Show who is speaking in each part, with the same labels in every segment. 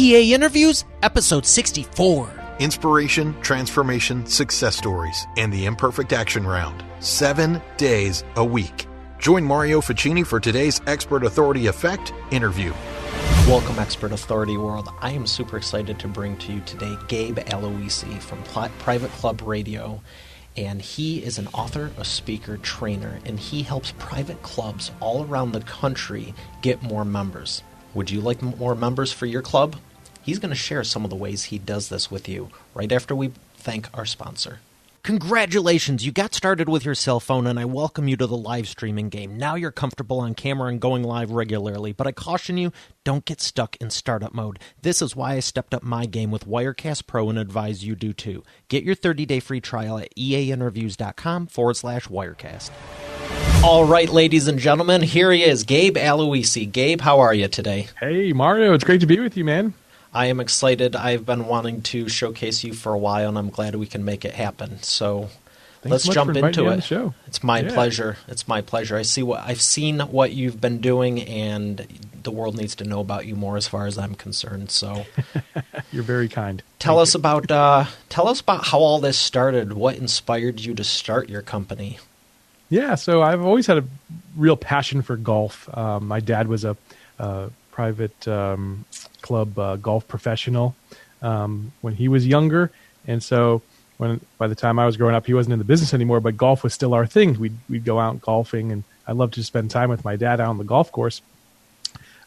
Speaker 1: EA Interviews, episode 64.
Speaker 2: Inspiration, transformation, success stories, and the imperfect action round. 7 days a week. Join Mario Ficini for today's Expert Authority Effect interview.
Speaker 1: Welcome, Expert Authority World. I am super excited to bring to you today Gabe Ali from Private Club Radio. And he is an author, a speaker, trainer, and he helps private clubs all around the country get more members. Would you like more members for your club? He's going to share some of the ways he does this with you right after we thank our sponsor. Congratulations, you got started with your cell phone, and I welcome you to the live streaming game. Now you're comfortable on camera and going live regularly, but I caution you, don't get stuck in startup mode. This is why I stepped up my game with Wirecast Pro and advise you do too. Get your 30-day free trial at eainterviews.com/Wirecast. All right, ladies and gentlemen, here he is, Gabe Ali. Gabe, how are you today?
Speaker 3: Hey, Mario, it's great to be with you, man.
Speaker 1: I am excited. I've been wanting to showcase you for a while, and I'm glad we can make it happen. So let's jump into it. It's my pleasure. It's my pleasure. I've seen what you've been doing, and the world needs to know about you more, as far as I'm concerned. So
Speaker 3: you're very kind.
Speaker 1: Tell us about how all this started. What inspired you to start your company?
Speaker 3: Yeah, so I've always had a real passion for golf. My dad was a private club golf professional when he was younger, and so by the time I was growing up, he wasn't in the business anymore, but golf was still our thing. We'd go out golfing, and I loved to spend time with my dad out on the golf course.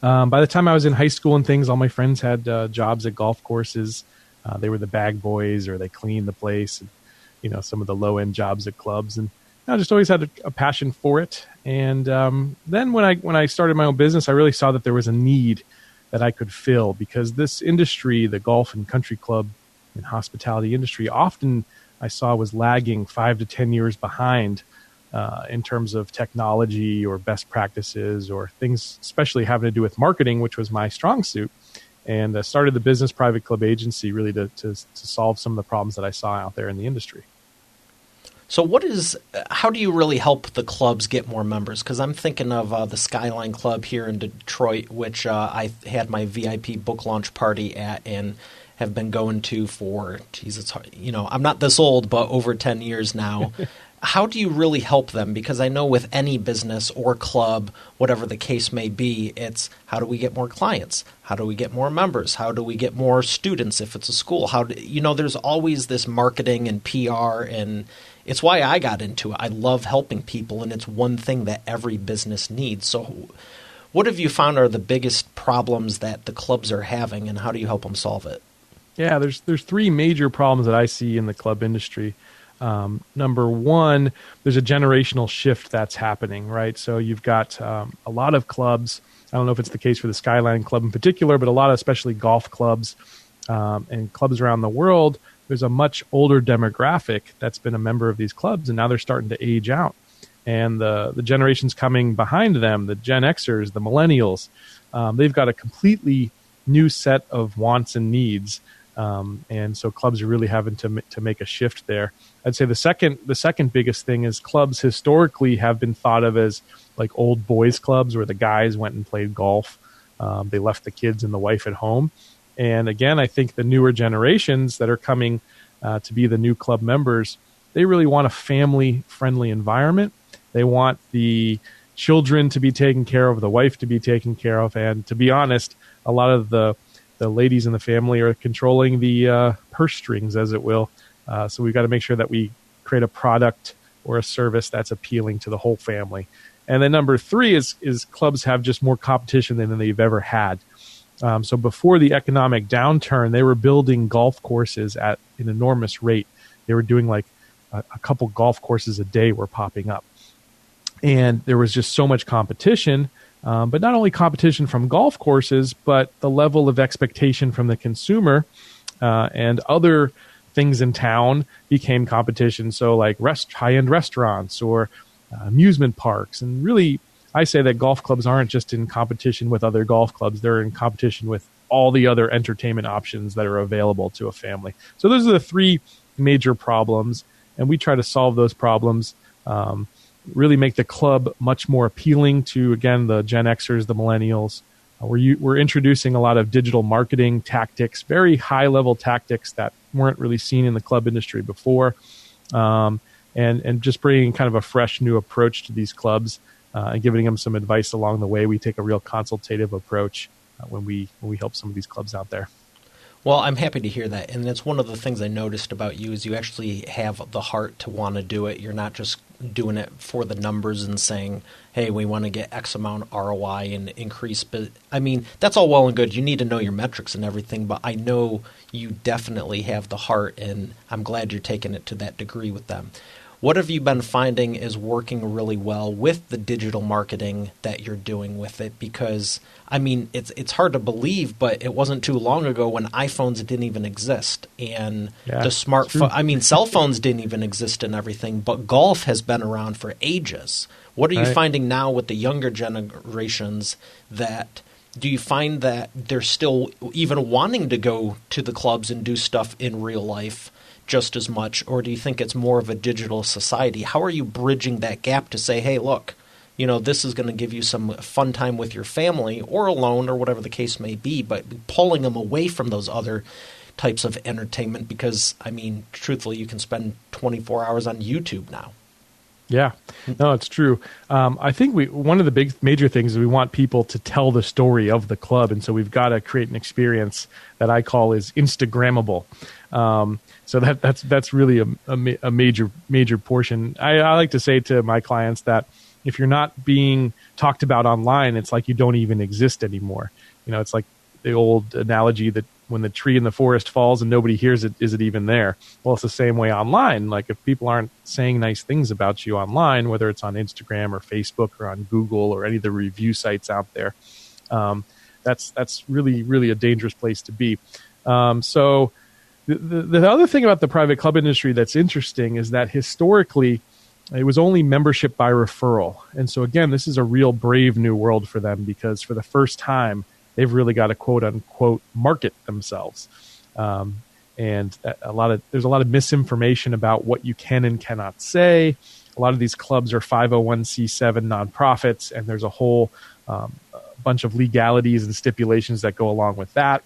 Speaker 3: By the time I was in high school and things, all my friends had jobs at golf courses. They were the bag boys, or they cleaned the place, and, some of the low-end jobs at clubs, and I just always had a passion for it. And then when I started my own business, I really saw that there was a need that I could fill, because this industry, the golf and country club and hospitality industry, often I saw was lagging 5 to 10 years behind in terms of technology or best practices or things, especially having to do with marketing, which was my strong suit. And I started the business private club agency really to solve some of the problems that I saw out there in the industry.
Speaker 1: So how do you really help the clubs get more members? Because I'm thinking of the Skyline Club here in Detroit, which I had my VIP book launch party at and have been going to for, I'm not this old, but over 10 years now. How do you really help them? Because I know with any business or club, whatever the case may be, it's how do we get more clients? How do we get more members? How do we get more students if it's a school? There's always this marketing and PR, and it's why I got into it. I love helping people, and it's one thing that every business needs. So what have you found are the biggest problems that the clubs are having, and how do you help them solve it?
Speaker 3: Yeah, there's three major problems that I see in the club industry. Number one, there's a generational shift that's happening, right? So you've got a lot of clubs. I don't know if it's the case for the Skyline Club in particular, but a lot of especially golf clubs and clubs around the world, there's a much older demographic that's been a member of these clubs, and now they're starting to age out. And the generations coming behind them, the Gen Xers, the millennials, they've got a completely new set of wants and needs. And so clubs are really having to make a shift there. I'd say the second biggest thing is clubs historically have been thought of as like old boys clubs where the guys went and played golf. They left the kids and the wife at home. And again, I think the newer generations that are coming to be the new club members, they really want a family-friendly environment. They want the children to be taken care of, the wife to be taken care of, and to be honest, a lot of the ladies in the family are controlling the purse strings, as it will. So we've got to make sure that we create a product or a service that's appealing to the whole family. And then number three is clubs have just more competition than they've ever had. So before the economic downturn, they were building golf courses at an enormous rate. They were doing like a couple golf courses a day were popping up. And there was just so much competition. But not only competition from golf courses, but the level of expectation from the consumer and other things in town became competition. So like high-end restaurants or amusement parks. And really, I say that golf clubs aren't just in competition with other golf clubs. They're in competition with all the other entertainment options that are available to a family. So those are the three major problems. And we try to solve those problems, really make the club much more appealing to, again, the Gen Xers, the millennials, We're introducing a lot of digital marketing tactics, very high-level tactics that weren't really seen in the club industry before, and just bringing kind of a fresh new approach to these clubs and giving them some advice along the way. We take a real consultative approach when we help some of these clubs out there.
Speaker 1: Well, I'm happy to hear that, and that's one of the things I noticed about you is you actually have the heart to want to do it. You're not just doing it for the numbers and saying, hey, we want to get X amount ROI and increase. But I mean, that's all well and good. You need to know your metrics and everything, but I know you definitely have the heart, and I'm glad you're taking it to that degree with them. What have you been finding is working really well with the digital marketing that you're doing with it? Because, I mean, it's hard to believe, but it wasn't too long ago when iPhones didn't even exist. And the smartphone, I mean, cell phones didn't even exist and everything, but golf has been around for ages. What are you finding now with the younger generations that do you find that they're still even wanting to go to the clubs and do stuff in real life just as much, or do you think it's more of a digital society? How are you bridging that gap to say, hey, look, you know, this is going to give you some fun time with your family or alone or whatever the case may be, but pulling them away from those other types of entertainment because, I mean, truthfully, you can spend 24 hours on YouTube now.
Speaker 3: Yeah, no, it's true. I think one of the big major things is we want people to tell the story of the club, and so we've got to create an experience that I call is Instagrammable. So that's really a major portion. I like to say to my clients that if you're not being talked about online, it's like you don't even exist anymore. You know, it's like the old analogy that when the tree in the forest falls and nobody hears it, is it even there? Well, it's the same way online. Like if people aren't saying nice things about you online, whether it's on Instagram or Facebook or on Google or any of the review sites out there, that's really, really a dangerous place to be. So the other thing about the private club industry that's interesting is that historically it was only membership by referral. And so again, this is a real brave new world for them because for the first time, they've really got to quote unquote market themselves. And there's a lot of misinformation about what you can and cannot say. A lot of these clubs are 501c7 nonprofits, and there's a whole bunch of legalities and stipulations that go along with that.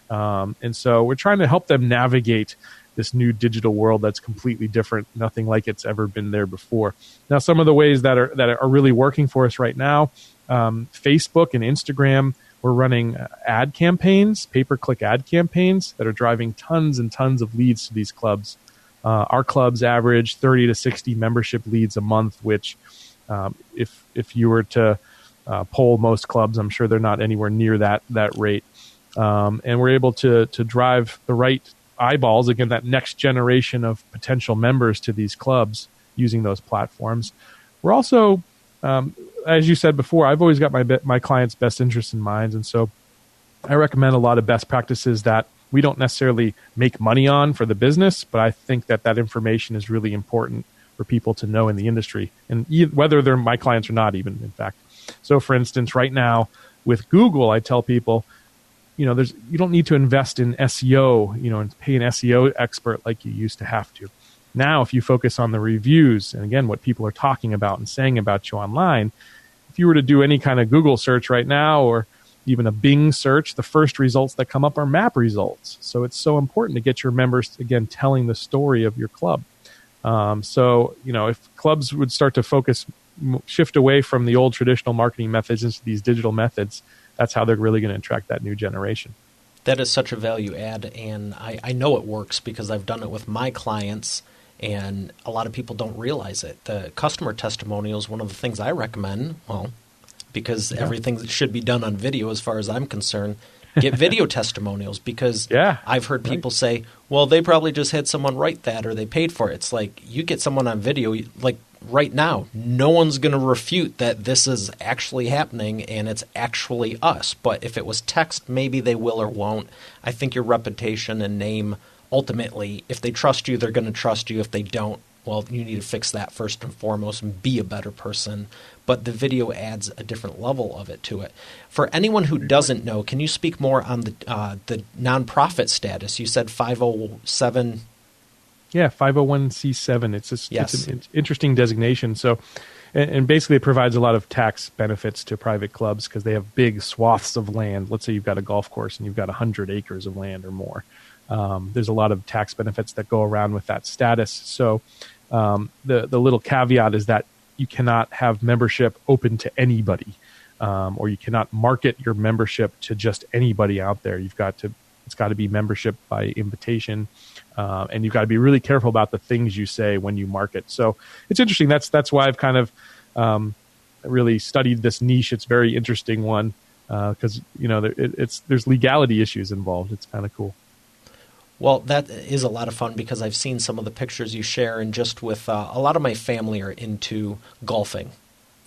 Speaker 3: And so we're trying to help them navigate this new digital world that's completely different, nothing like it's ever been there before. Now, some of the ways that are really working for us right now, Facebook and Instagram, we're running ad campaigns, pay-per-click ad campaigns that are driving tons and tons of leads to these clubs. Our clubs average 30 to 60 membership leads a month, which if you were to poll most clubs, I'm sure they're not anywhere near that rate. And we're able to drive the right eyeballs, again, that next generation of potential members to these clubs using those platforms. We're also, as you said before, I've always got my clients' best interests in mind. And so I recommend a lot of best practices that we don't necessarily make money on for the business, but I think that information is really important for people to know in the industry, and whether they're my clients or not even, in fact. So for instance, right now with Google, I tell people, you don't need to invest in SEO, and pay an SEO expert like you used to have to. Now, if you focus on the reviews and again, what people are talking about and saying about you online, if you were to do any kind of Google search right now or even a Bing search, the first results that come up are map results. So it's so important to get your members, again, telling the story of your club. So, if clubs would start to shift away from the old traditional marketing methods into these digital methods, that's how they're really going to attract that new generation.
Speaker 1: That is such a value add, and I know it works because I've done it with my clients, and a lot of people don't realize it. The customer testimonial is one of the things I recommend, because everything should be done on video as far as I'm concerned. Get video testimonials because I've heard people say, well, they probably just had someone write that or they paid for it. It's like you get someone on video, like right now, no one's going to refute that this is actually happening and it's actually us. But if it was text, maybe they will or won't. I think your reputation and name, ultimately, if they trust you, they're going to trust you. If they don't, well, you need to fix that first and foremost and be a better person. But the video adds a different level of it to it. For anyone who doesn't know, can you speak more on the nonprofit status? You said 507.
Speaker 3: Yeah, 501c7.
Speaker 1: Yes.
Speaker 3: It's an interesting designation. So, and basically it provides a lot of tax benefits to private clubs because they have big swaths of land. Let's say you've got a golf course and you've got 100 acres of land or more. There's a lot of tax benefits that go around with that status. So the little caveat is that you cannot have membership open to anybody, or you cannot market your membership to just anybody out there. It's got to be membership by invitation, and you've got to be really careful about the things you say when you market. So it's interesting. That's why I've kind of really studied this niche. It's a very interesting one because there's legality issues involved. It's kind of cool.
Speaker 1: Well, that is a lot of fun because I've seen some of the pictures you share, and just with a lot of my family are into golfing,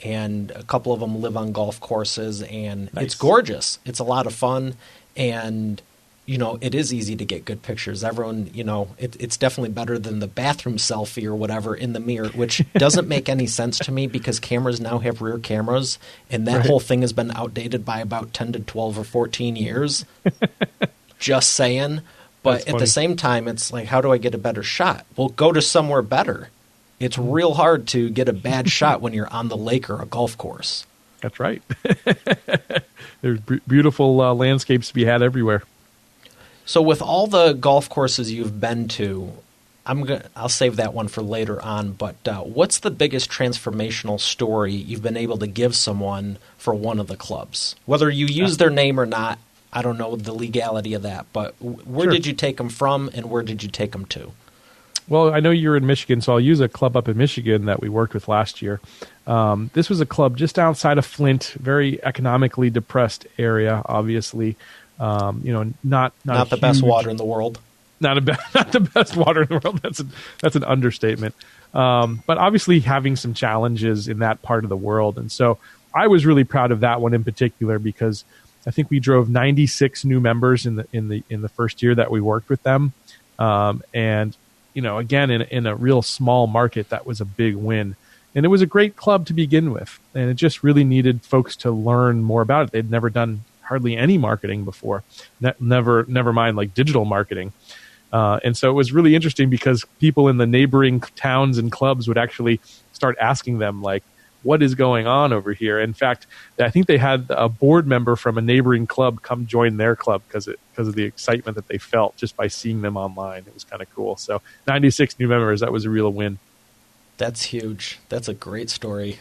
Speaker 1: and a couple of them live on golf courses, and
Speaker 3: Nice.
Speaker 1: It's gorgeous. It's a lot of fun, and it is easy to get good pictures. Everyone, it's definitely better than the bathroom selfie or whatever in the mirror, which doesn't make any sense to me because cameras now have rear cameras, and that whole thing has been outdated by about 10 to 12 or 14 years. Just saying. But at the same time, it's like, how do I get a better shot? Well, go to somewhere better. It's real hard to get a bad shot when you're on the lake or a golf course.
Speaker 3: That's right. There's beautiful landscapes to be had everywhere.
Speaker 1: So with all the golf courses you've been to, I'll save that one for later on, but what's the biggest transformational story you've been able to give someone for one of the clubs? Whether you use their name or not, I don't know the legality of that, but where did you take them from and where did you take them to?
Speaker 3: Well, I know you're in Michigan, so I'll use a club up in Michigan that we worked with last year. This was a club just outside of Flint, very economically depressed area, obviously. Not
Speaker 1: the best water in the world.
Speaker 3: Not the best water in the world. That's an understatement. But obviously having some challenges in that part of the world, and so I was really proud of that one in particular because I think we drove 96 new members in the first year that we worked with them, and again in a real small market, that was a big win. And it was a great club to begin with, and it just really needed folks to learn more about it. They'd never done hardly any marketing before, never mind like digital marketing. And so it was really interesting because people in the neighboring towns and clubs would actually start asking them like, what is going on over here? In fact, I think they had a board member from a neighboring club come join their club because of the excitement that they felt just by seeing them online. It was kind of cool. So 96 new members, that was a real win.
Speaker 1: That's huge. That's a great story.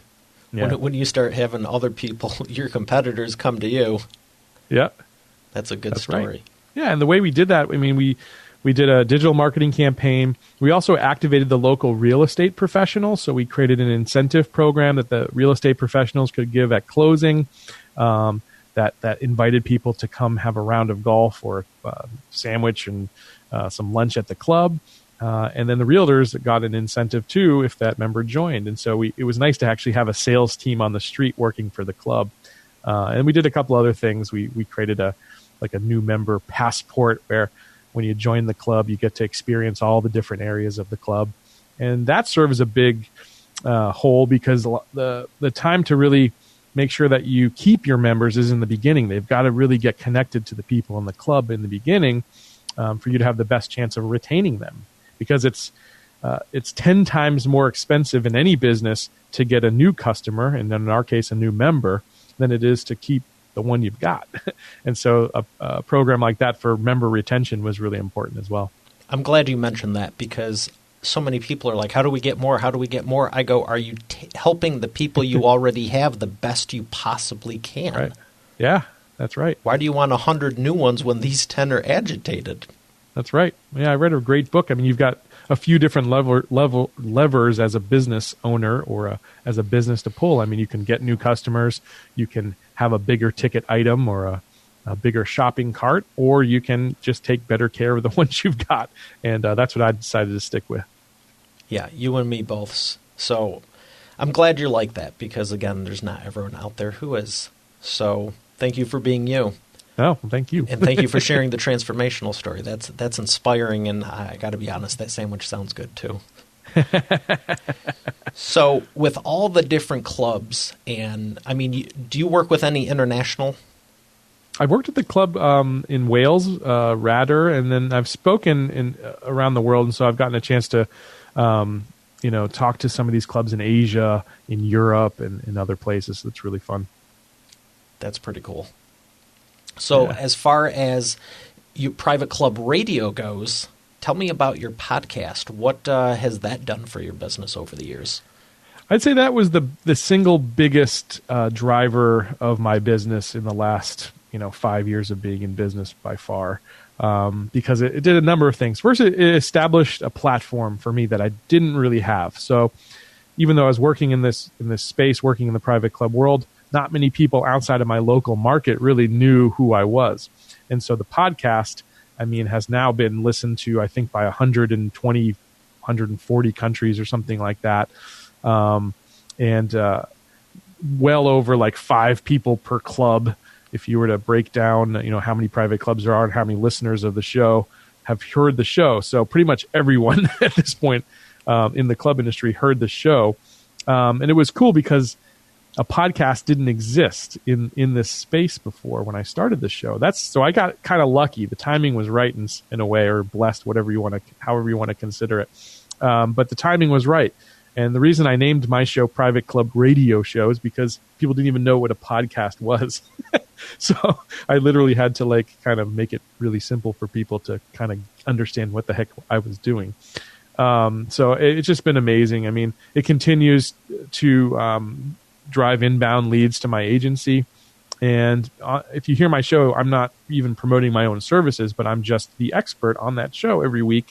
Speaker 3: Yeah.
Speaker 1: When you start having other people, your competitors, come to you.
Speaker 3: Yeah.
Speaker 1: That's a good story.
Speaker 3: Right. Yeah, and the way we did that, I mean, we did a digital marketing campaign. We also activated the local real estate professionals. So we created an incentive program that the real estate professionals could give at closing that invited people to come have a round of golf or a sandwich and some lunch at the club. And then the realtors got an incentive too if that member joined. And so it was nice to actually have a sales team on the street working for the club. And we did a couple other things. We created a new member passport where when you join the club, you get to experience all the different areas of the club. And that serves a big hole because the time to really make sure that you keep your members is in the beginning. They've got to really get connected to the people in the club in the beginning for you to have the best chance of retaining them. Because it's 10 times more expensive in any business to get a new customer, and in our case, a new member, than it is to keep the one you've got. And so a program like that for member retention was really important as well.
Speaker 1: I'm glad you mentioned that because so many people are like, how do we get more? How do we get more? I go, are you helping the people you already have the best you possibly can?
Speaker 3: Right. Yeah, that's right.
Speaker 1: Why do you want 100 new ones when these 10 are agitated?
Speaker 3: That's right. Yeah, I read a great book. I mean, you've got a few different levers as a business owner or as a business to pull. I mean, you can get new customers, you can have a bigger ticket item or a bigger shopping cart, or you can just take better care of the ones you've got. And that's what I decided to stick with.
Speaker 1: Yeah, you and me both. So I'm glad you're like that because, again, there's not everyone out there who is. So thank you for being you.
Speaker 3: Oh, well, thank you.
Speaker 1: And thank you for sharing the transformational story. That's inspiring, and I got to be honest, that sandwich sounds good too. So with all the different clubs, and I mean, do you work with any international
Speaker 3: I've worked at the club in Wales, Radar, and then I've spoken around the world, and so I've gotten a chance to, talk to some of these clubs in Asia, in Europe, and in other places. So it's really fun.
Speaker 1: That's pretty cool. So as far as private club radio goes, tell me about your podcast. What has that done for your business over the years?
Speaker 3: I'd say that was the single biggest driver of my business in the last 5 years of being in business by far, because it did a number of things. First, it established a platform for me that I didn't really have. So even though I was working in this space, working in the private club world, not many people outside of my local market really knew who I was. And so the podcast, has now been listened to, I think, by 120, 140 countries or something like that. And well over like 5 people per club. If you were to break down, how many private clubs there are and how many listeners of the show have heard the show. So pretty much everyone at this point in the club industry heard the show. And it was cool because a podcast didn't exist in this space before when I started the show. So I got kind of lucky. The timing was right in a way, or blessed, however you want to consider it. But the timing was right. And the reason I named my show Private Club Radio Show is because people didn't even know what a podcast was. So I literally had to kind of make it really simple for people to kind of understand what the heck I was doing. So it's just been amazing. It continues to drive inbound leads to my agency. And if you hear my show, I'm not even promoting my own services, but I'm just the expert on that show every week.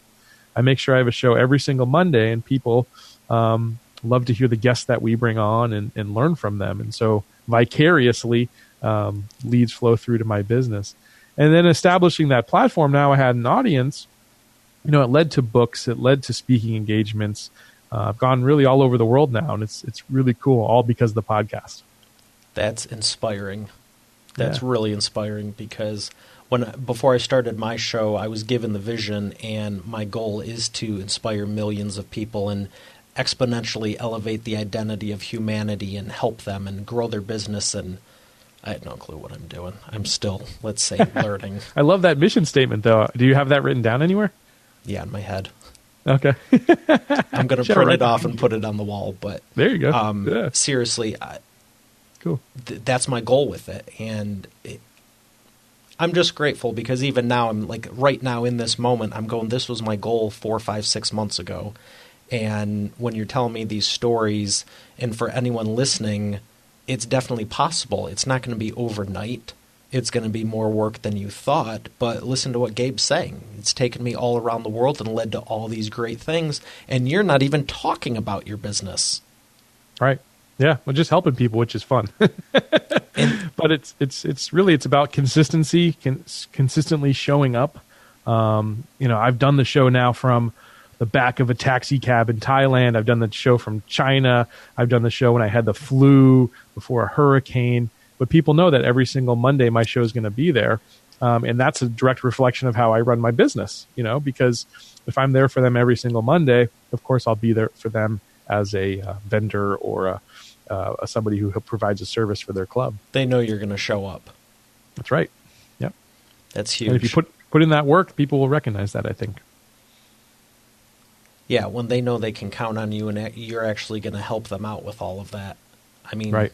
Speaker 3: I make sure I have a show every single Monday, and people love to hear the guests that we bring on and learn from them. And so vicariously, leads flow through to my business. And then establishing that platform, now I had an audience. It led to books, it led to speaking engagements. I've gone really all over the world now, and it's really cool, all because of the podcast.
Speaker 1: That's inspiring. That's really inspiring, because before I started my show, I was given the vision, and my goal is to inspire millions of people and exponentially elevate the identity of humanity and help them and grow their business. And I had no clue what I'm doing. I'm still, let's say, learning.
Speaker 3: I love that mission statement, though. Do you have that written down anywhere?
Speaker 1: Yeah, in my head.
Speaker 3: Okay.
Speaker 1: I'm going to print it off and put it on the wall. But
Speaker 3: there you go.
Speaker 1: Seriously,
Speaker 3: cool.
Speaker 1: That's my goal with it. And I'm just grateful, because even now, I'm right now in this moment, I'm going, this was my goal 4, 5, 6 months ago. And when you're telling me these stories, and for anyone listening, it's definitely possible. It's not going to be overnight. It's going to be more work than you thought. But listen to what Gabe's saying. It's taken me all around the world and led to all these great things. And you're not even talking about your business.
Speaker 3: Right. Yeah. Well, just helping people, which is fun. But it's about consistency, consistently showing up. I've done the show now from the back of a taxi cab in Thailand. I've done the show from China. I've done the show when I had the flu, before a hurricane. But people know that every single Monday my show is going to be there. And that's a direct reflection of how I run my business, because if I'm there for them every single Monday, of course I'll be there for them as a vendor or somebody who provides a service for their club.
Speaker 1: They know you're going to show up.
Speaker 3: That's right. Yep.
Speaker 1: That's huge.
Speaker 3: And if you put in that work, people will recognize that, I think.
Speaker 1: Yeah, when they know they can count on you and you're actually going to help them out with all of that.
Speaker 3: Right.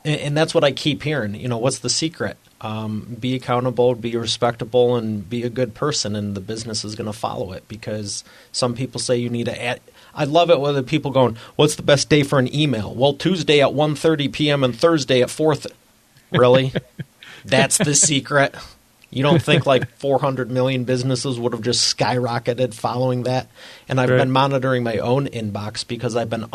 Speaker 1: And that's what I keep hearing. What's the secret? Be accountable, be respectable, and be a good person, and the business is going to follow it. Because some people say you need to add. I love it when the people going, what's the best day for an email? Well, Tuesday at 1:30 p.m. and Thursday at 4:00. Really? That's the secret? You don't think 400 million businesses would have just skyrocketed following that? And I've been monitoring my own inbox, because I've been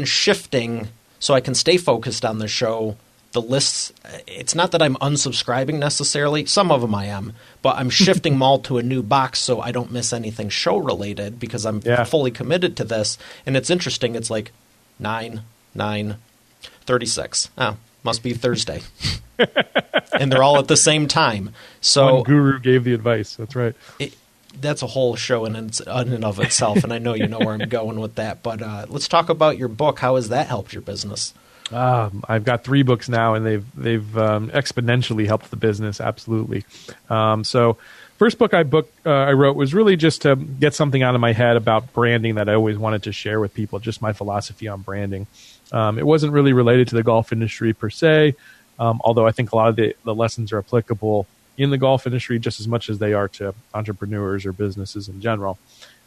Speaker 1: shifting so I can stay focused on the show. The lists, it's not that I'm unsubscribing necessarily. Some of them I am. But I'm shifting them all to a new box so I don't miss anything show related, because I'm fully committed to this. And it's interesting. It's 9:36. Oh, must be Thursday. And they're all at the same time. So
Speaker 3: one guru gave the advice. That's right.
Speaker 1: That's a whole show in and of itself, and I know you know where I'm going with that. But let's talk about your book. How has that helped your business?
Speaker 3: I've got 3 books now, and they've exponentially helped the business. Absolutely. So, first book I wrote was really just to get something out of my head about branding that I always wanted to share with people. Just my philosophy on branding. It wasn't really related to the golf industry per se, although I think a lot of the lessons are applicable in the golf industry just as much as they are to entrepreneurs or businesses in general.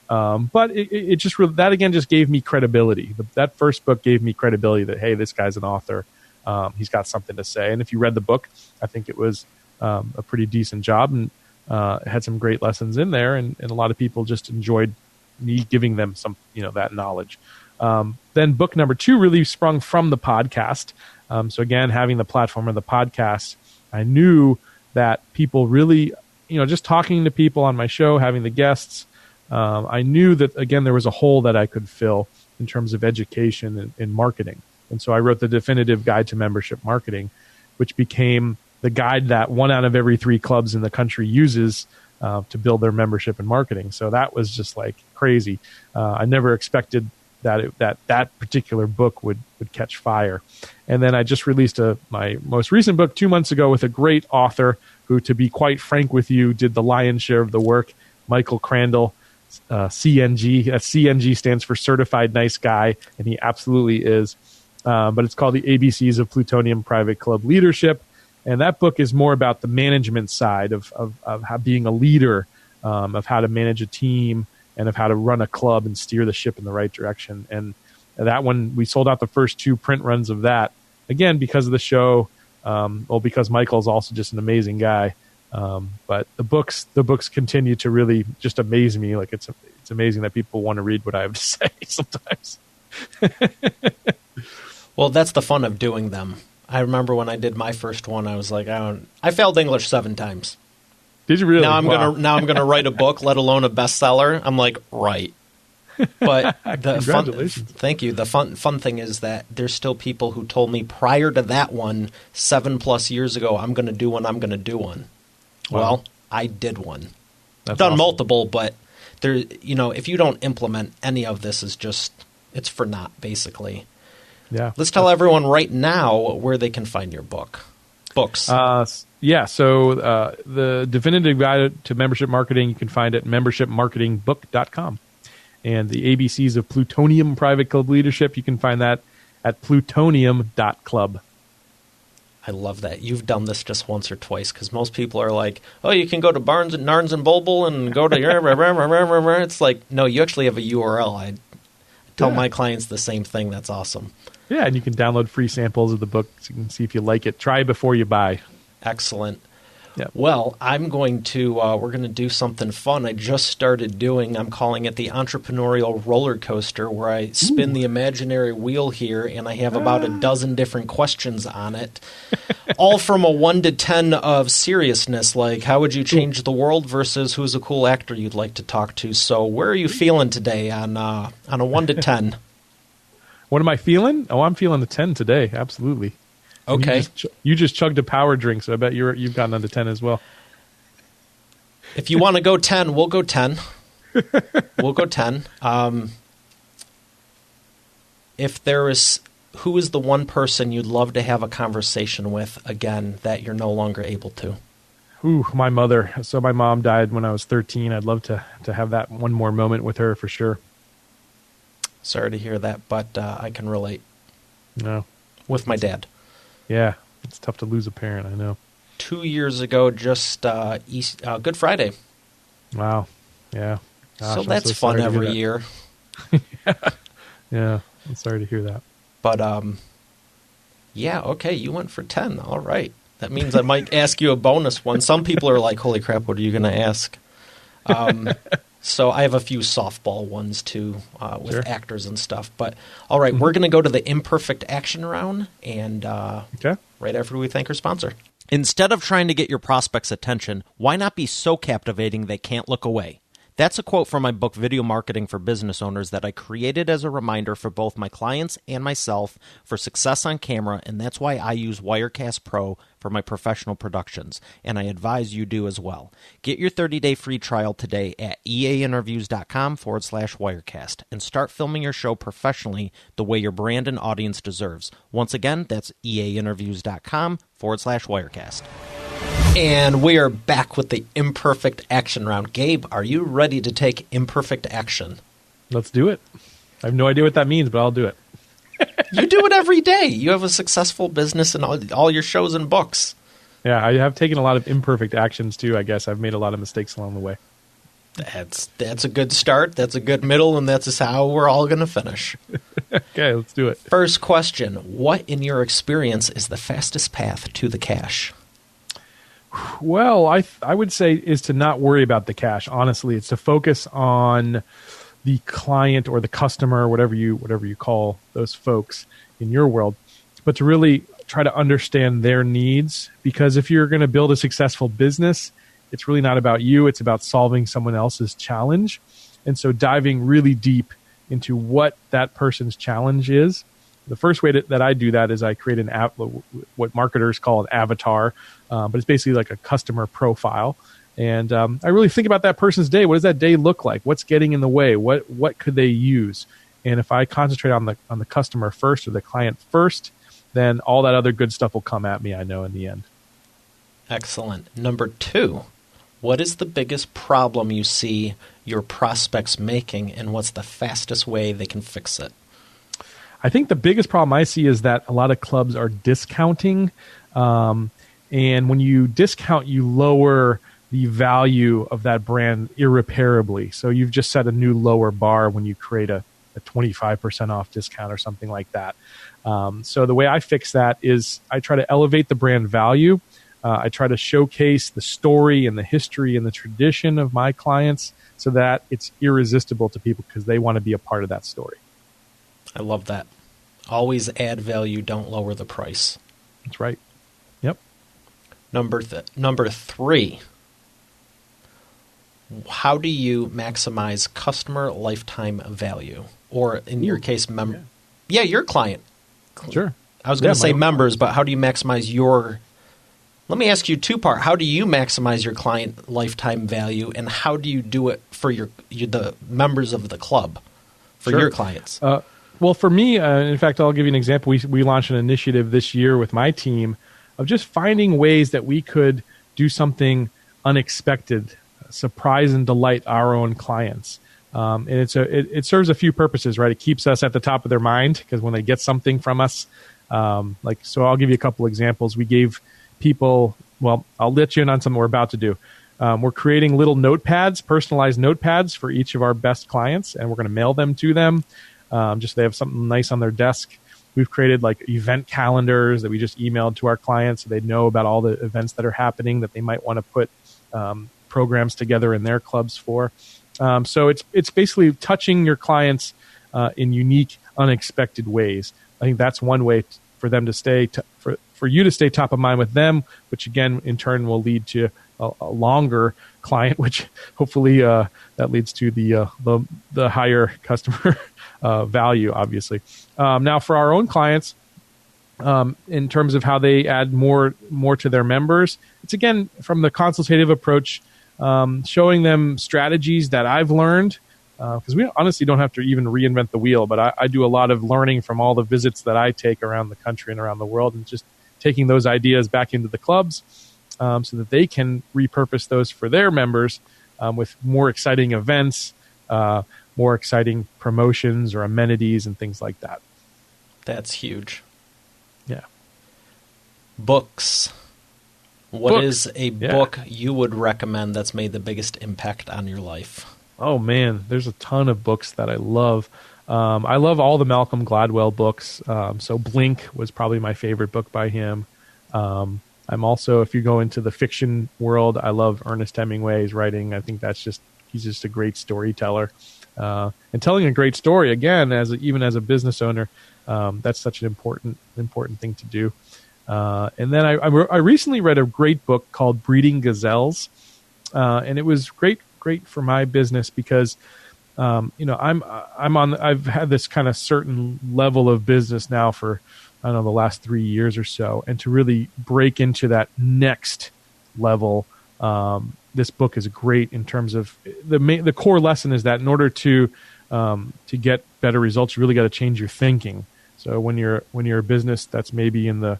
Speaker 3: But it just really, that again just gave me credibility. That first book gave me credibility that, hey, this guy's an author. He's got something to say. And if you read the book, I think it was a pretty decent job, and it had some great lessons in there. And a lot of people just enjoyed me giving them some, that knowledge. Then book number 2 really sprung from the podcast. So again, having the platform of the podcast, I knew that people really, just talking to people on my show, having the guests, I knew that, again, there was a hole that I could fill in terms of education and marketing. And so I wrote the Definitive Guide to Membership Marketing, which became the guide that 1 out of every 3 clubs in the country uses to build their membership and marketing. So that was just like crazy. I never expected that particular book would catch fire. And then I just released my most recent book 2 months ago with a great author who, to be quite frank with you, did the lion's share of the work, Michael Crandall, CNG. CNG stands for Certified Nice Guy, and he absolutely is. But it's called The ABCs of Plutonium Private Club Leadership. And that book is more about the management side of how being a leader, of how to manage a team, and of how to run a club and steer the ship in the right direction. And that one, we sold out the first 2 print runs of that, again, because of the show, because Michael's also just an amazing guy. But the books continue to really just amaze me. Like it's amazing that people want to read what I have to say sometimes.
Speaker 1: Well, that's the fun of doing them. I remember when I did my first one, I was like, I failed English 7 times.
Speaker 3: Did you really?
Speaker 1: Now I'm gonna write a book, let alone a bestseller. I'm like, right. But
Speaker 3: Congratulations.
Speaker 1: Thank you. The fun thing is that there's still people who told me prior to that one 7+ years ago, I'm going to do one.
Speaker 3: Wow.
Speaker 1: Well, I did one.
Speaker 3: That's
Speaker 1: done
Speaker 3: awesome.
Speaker 1: multiple, but there, if you don't implement any of this, it's for naught, basically.
Speaker 3: Yeah.
Speaker 1: Let's tell everyone right now where they can find your books.
Speaker 3: So the Definitive Guide to Membership Marketing, you can find at membershipmarketingbook.com. And the ABCs of Plutonium Private Club Leadership, you can find that at plutonium.club.
Speaker 1: I love that. You've done this just once or twice, because most people are like, oh, you can go to Barnes and Nobles and Noble and go to... It's like, no, you actually have a URL. I tell my clients the same thing. That's awesome.
Speaker 3: Yeah, and you can download free samples of the book so you can see if you like it. Try before you buy.
Speaker 1: Excellent.
Speaker 3: Yep.
Speaker 1: Well, we're going to do something fun I just started doing. I'm calling it the entrepreneurial roller coaster, where I spin the imaginary wheel here, and I have about a dozen different questions on it, all from a 1 to 10 of seriousness, like how would you change the world versus who's a cool actor you'd like to talk to. So where are you feeling today on a 1 to 10?
Speaker 3: What am I feeling? Oh, I'm feeling a 10 today. Absolutely.
Speaker 1: Okay.
Speaker 3: You just chugged a power drink, so I bet you've gotten under 10 as well.
Speaker 1: If you want to go 10, we'll go 10. We'll go 10. Who is the one person you'd love to have a conversation with again that you're no longer able to?
Speaker 3: Ooh, my mother. So my mom died when I was 13. I'd love to have that one more moment with her for sure.
Speaker 1: Sorry to hear that, but I can relate.
Speaker 3: No.
Speaker 1: With my dad.
Speaker 3: Yeah, it's tough to lose a parent, I know. 2
Speaker 1: years ago, just Good Friday.
Speaker 3: Wow. Yeah. Gosh,
Speaker 1: so that's fun every year.
Speaker 3: Yeah. I'm sorry to hear that.
Speaker 1: But, yeah, okay, you went for 10. All right. That means I might ask you a bonus one. Some people are like, holy crap, what are you going to ask? So I have a few softball ones, too, with actors and stuff. But, all right, we're going to go to the imperfect action round, and right after we thank our sponsor. Instead of trying to get your prospects' attention, why not be so captivating they can't look away? That's a quote from my book, Video Marketing for Business Owners, that I created as a reminder for both my clients and myself for success on camera, and that's why I use Wirecast Pro for my professional productions, and I advise you do as well. Get your 30-day free trial today at eainterviews.com/Wirecast and start filming your show professionally the way your brand and audience deserves. Once again, that's eainterviews.com/Wirecast. And we are back with the imperfect action round. Gabe, are you ready to take imperfect action?
Speaker 3: Let's do it. I have no idea what that means, but I'll do it.
Speaker 1: You do it every day. You have a successful business and all your shows and books.
Speaker 3: Yeah, I have taken a lot of imperfect actions too, I guess. I've made a lot of mistakes along the way.
Speaker 1: That's a good start. That's a good middle, and that's how we're all going to finish.
Speaker 3: Okay, let's do it.
Speaker 1: First question. What, in your experience, is the fastest path to the cash?
Speaker 3: Well, I would say is to not worry about the cash. Honestly, it's to focus on the client or the customer, whatever you call those folks in your world, but to really try to understand their needs. Because if you're going to build a successful business, it's really not about you. It's about solving someone else's challenge. And so diving really deep into what that person's challenge is. The first way that I do that is I create an app, what marketers call an avatar, but it's basically like a customer profile. And I really think about that person's day. What does that day look like? What's getting in the way? What could they use? And if I concentrate on the customer first or the client first, then all that other good stuff will come at me, I know, in the end.
Speaker 1: Excellent. Number 2, what is the biggest problem you see your prospects making, and what's the fastest way they can fix it?
Speaker 3: I think the biggest problem I see is that a lot of clubs are discounting. And when you discount, you lower the value of that brand irreparably. So you've just set a new lower bar when you create a 25% off discount or something like that. So the way I fix that is I try to elevate the brand value. I try to showcase the story and the history and the tradition of my clients so that it's irresistible to people because they want to be a part of that story.
Speaker 1: I love that. Always add value, don't lower the price.
Speaker 3: That's right. Yep.
Speaker 1: Number 3, how do you maximize customer lifetime value? Or in your case, your client.
Speaker 3: Sure.
Speaker 1: I was going to say members, but how do you maximize your... Let me ask you 2-part. How do you maximize your client lifetime value, and how do you do it for the members of the club, for your clients?
Speaker 3: Well, for me, in fact, I'll give you an example. We launched an initiative this year with my team of just finding ways that we could do something unexpected, surprise and delight our own clients. And it serves a few purposes, right? It keeps us at the top of their mind because when they get something from us, so I'll give you a couple examples. We gave people, well, I'll let you in on something we're about to do. We're creating little notepads, personalized notepads for each of our best clients, and we're going to mail them to them. Just so they have something nice on their desk. We've created like event calendars that we just emailed to our clients so they know about all the events that are happening that they might want to put programs together in their clubs for. So it's basically touching your clients in unique, unexpected ways. I think that's one way for them to stay for you to stay top of mind with them, which again in turn will lead to a longer client, which hopefully that leads to the higher customer value, obviously. Now, for our own clients, in terms of how they add more to their members, it's again from the consultative approach, showing them strategies that I've learned, because we honestly don't have to even reinvent the wheel, but I do a lot of learning from all the visits that I take around the country and around the world, and just taking those ideas back into the clubs so that they can repurpose those for their members with more exciting events, more exciting promotions or amenities and things like that.
Speaker 1: That's huge.
Speaker 3: Yeah.
Speaker 1: Books. What is a book you would recommend that's made the biggest impact on your life?
Speaker 3: Oh, man, there's a ton of books that I love. I love all the Malcolm Gladwell books. So Blink was probably my favorite book by him. I'm also, if you go into the fiction world, I love Ernest Hemingway's writing. I think he's just a great storyteller. And telling a great story, again, even as a business owner, that's such an important thing to do. And then I recently read a great book called Breeding Gazelles, and it was great great for my business because, I've had this kind of certain level of business now for, I don't know, the last 3 years or so. And to really break into that next level, this book is great in terms of the core lesson is that in order to get better results, you really got to change your thinking. So when you're a business that's maybe in the,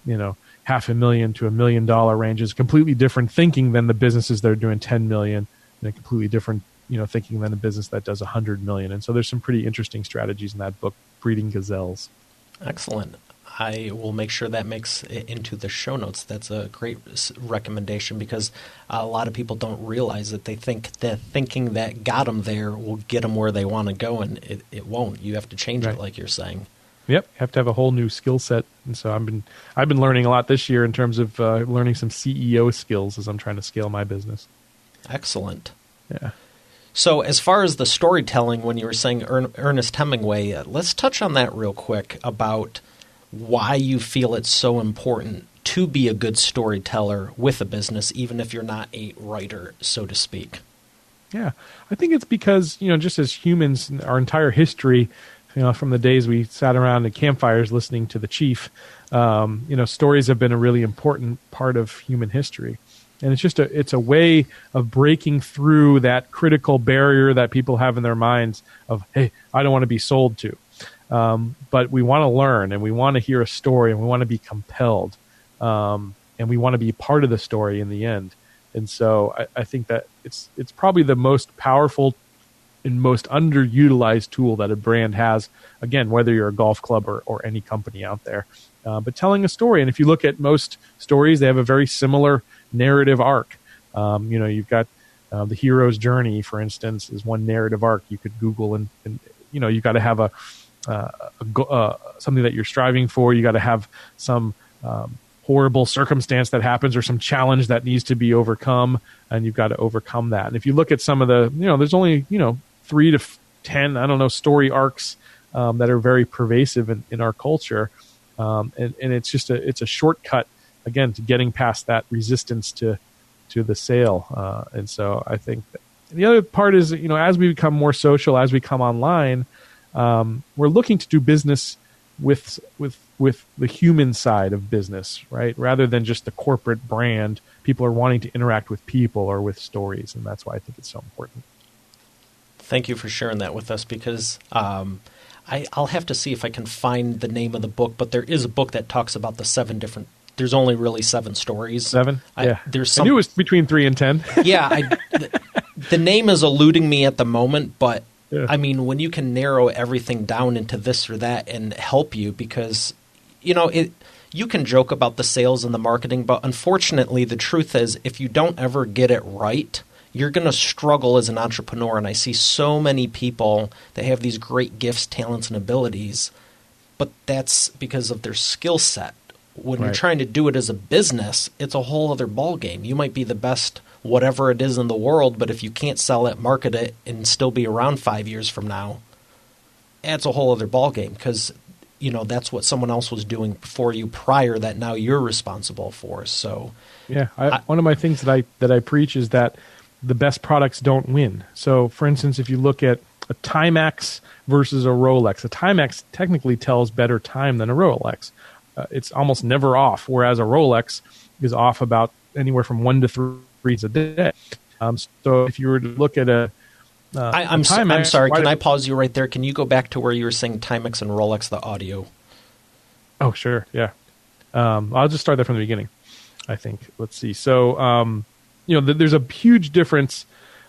Speaker 3: $500,000 to $1 million range is completely different thinking than the businesses that are doing 10 million, and a completely different, thinking than a business that does 100 million. And so there's some pretty interesting strategies in that book, Breeding Gazelles.
Speaker 1: Excellent. I will make sure that makes it into the show notes. That's a great recommendation because a lot of people don't realize that they think the thinking that got them there will get them where they want to go, and it won't. You have to change it, like you're saying.
Speaker 3: Yep, have to have a whole new skill set, and so I've been learning a lot this year in terms of learning some CEO skills as I'm trying to scale my business.
Speaker 1: Excellent.
Speaker 3: Yeah.
Speaker 1: So as far as the storytelling, when you were saying Ernest Hemingway, let's touch on that real quick about why you feel it's so important to be a good storyteller with a business, even if you're not a writer, so to speak.
Speaker 3: Yeah, I think it's because, just as humans, our entire history, from the days we sat around at campfires listening to the chief, stories have been a really important part of human history. And it's a way of breaking through that critical barrier that people have in their minds of, hey, I don't want to be sold to. But we want to learn, and we want to hear a story, and we want to be compelled, and we want to be part of the story in the end. And so I think that it's probably the most powerful and most underutilized tool that a brand has, again, whether you're a golf club or any company out there. But telling a story, and if you look at most stories, they have a very similar narrative arc. You've got the hero's journey, for instance, is one narrative arc you could Google, and you've got to have something that you're striving for. You got to have some horrible circumstance that happens or some challenge that needs to be overcome, and you've got to overcome that. And if you look at some of the, there's only 3 to 10, story arcs that are very pervasive in our culture, and it's it's a shortcut again to getting past that resistance to the sale. And so I think that the other part is, as we become more social, as we come online, we're looking to do business with the human side of business, right? Rather than just the corporate brand, people are wanting to interact with people or with stories, and that's why I think it's so important.
Speaker 1: Thank you for sharing that with us because I'll have to see if I can find the name of the book, but there is a book that talks about the 7 different. There's only really 7 stories.
Speaker 3: 7? Yeah.
Speaker 1: I
Speaker 3: knew it was between 3 and 10.
Speaker 1: Yeah. The name is eluding me at the moment, but
Speaker 3: yeah.
Speaker 1: I mean, when you can narrow everything down into this or that and help you, because, you can joke about the sales and the marketing, but unfortunately, the truth is if you don't ever get it right, you're going to struggle as an entrepreneur. And I see so many people that have these great gifts, talents, and abilities, but that's because of their skill set. When you're trying to do it as a business, it's a whole other ballgame. You might be the best whatever it is in the world, but if you can't sell it, market it, and still be around 5 years from now, it's a whole other ballgame because, that's what someone else was doing before you prior that now you're responsible for. So,
Speaker 3: yeah, one of my things that I preach is that the best products don't win. So, for instance, if you look at a Timex versus a Rolex, a Timex technically tells better time than a Rolex. It's almost never off, whereas a Rolex is off about anywhere from 1 to 3 a day. So if you were to look at
Speaker 1: I'm sorry, can I pause you right there? Can you go back to where you were saying Timex and Rolex, the audio?
Speaker 3: Oh, sure, yeah. I'll just start that from the beginning, I think. Let's see. So, there's a huge difference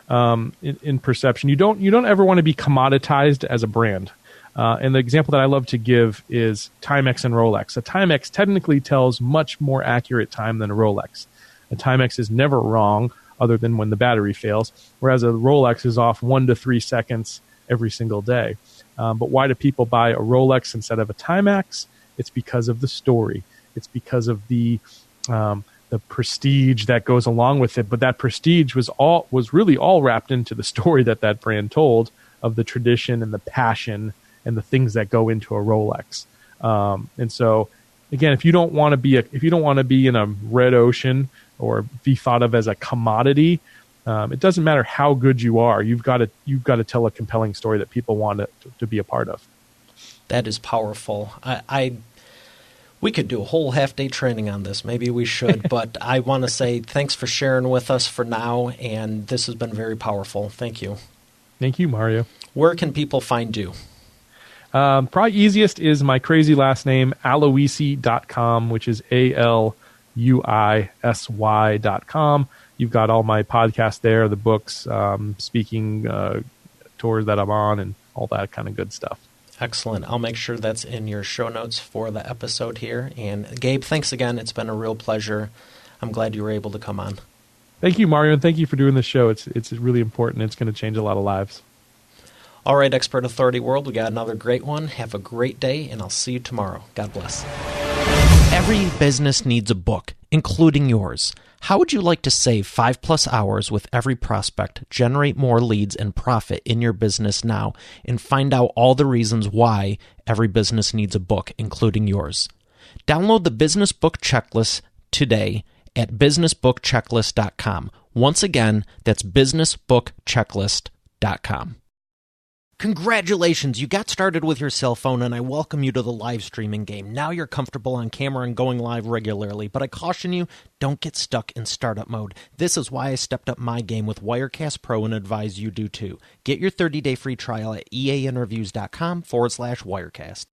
Speaker 3: in perception. You don't ever want to be commoditized as a brand. And the example that I love to give is Timex and Rolex. A Timex technically tells much more accurate time than a Rolex. A Timex is never wrong other than when the battery fails, whereas a Rolex is off 1 to 3 seconds every single day. But why do people buy a Rolex instead of a Timex? It's because of the story. It's because of the prestige that goes along with it. But that prestige was really all wrapped into the story that brand told of the tradition and the passion and the things that go into a Rolex. And so, again, if you don't want to be in a red ocean or be thought of as a commodity, It doesn't matter how good you are. You've got to tell a compelling story that people want to be a part of.
Speaker 1: That is powerful. We could do a whole half-day training on this. Maybe we should. But I want to say thanks for sharing with us for now, and this has been very powerful. Thank you.
Speaker 3: Thank you, Mario.
Speaker 1: Where can people find you?
Speaker 3: Probably easiest is my crazy last name, aloisi.com, which is ALUISY.com. You've got all my podcasts there, the books, speaking tours that I'm on, and all that kind of good stuff.
Speaker 1: Excellent. I'll make sure that's in your show notes for the episode here. And Gabe, thanks again. It's been a real pleasure. I'm glad you were able to come on.
Speaker 3: Thank you, Mario, and thank you for doing this show. It's really important. It's going to change a lot of lives.
Speaker 1: All right, Expert Authority World, we got another great one. Have a great day, and I'll see you tomorrow. God bless. Every business needs a book, including yours. How would you like to save 5+ hours with every prospect, generate more leads, and profit in your business now, and find out all the reasons why every business needs a book, including yours? Download the Business Book Checklist today at businessbookchecklist.com. Once again, that's businessbookchecklist.com. Congratulations, you got started with your cell phone, and I welcome you to the live streaming game. Now you're comfortable on camera and going live regularly, but I caution you, don't get stuck in startup mode. This is why I stepped up my game with Wirecast Pro and advise you do too. Get your 30-day free trial at eainterviews.com/Wirecast.